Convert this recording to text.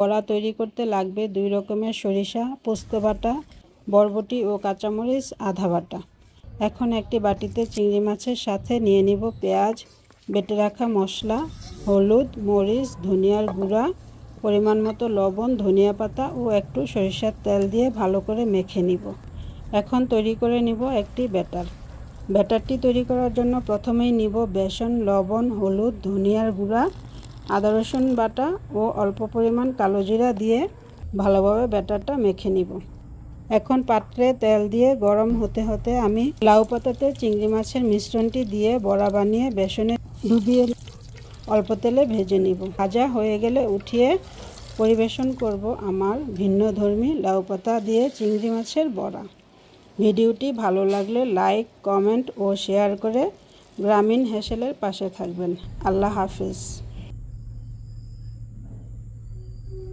বড়া তৈরি করতে লাগবে 2 রকমের সরিষা, পোস্ত বাটা, বরবটি ও কাঁচামরিচ আধা বাটা। এখন একটি বাটিতে চিংড়ি মাছের সাথে নিয়ে নিব পেঁয়াজ, বেটে রাখা মশলা, হলুদ, মরিচ, ধনিয়ার গুঁড়া, পরিমাণ মতো লবণ, ধনিয়া পাতা ও একটু সরিষার তেল দিয়ে ভালো করে মেখে নিব। এখন তৈরি করে নিব একটি ব্যাটার। ব্যাটারটি তৈরি করার জন্য প্রথমেই নিব বেসন, লবণ, হলুদ, ধনিয়ার গুঁড়া, আদা রসুন বাটা ও অল্প পরিমাণ কালো জিরা দিয়ে ভালোভাবে ব্যাটারটা মেখে নিব। এখন পাত্রে তেল দিয়ে গরম হতে হতে আমি লাউ পাতাতে চিংড়ি মাছের মিশ্রণটি দিয়ে বড়া বানিয়ে বেসনে ডুবিয়ে অল্প তেলে ভেজে নিব। ভাজা হয়ে গেলে উঠিয়ে পরিবেশন করব আমার ভিন্নধর্মী লাউ পাতা দিয়ে চিংড়ি মাছের বড়া। ভিডিওটি ভালো লাগলে লাইক, কমেন্ট ও শেয়ার করে গ্রামীণ হেসেলের পাশে থাকবেন। আল্লাহ হাফেজ।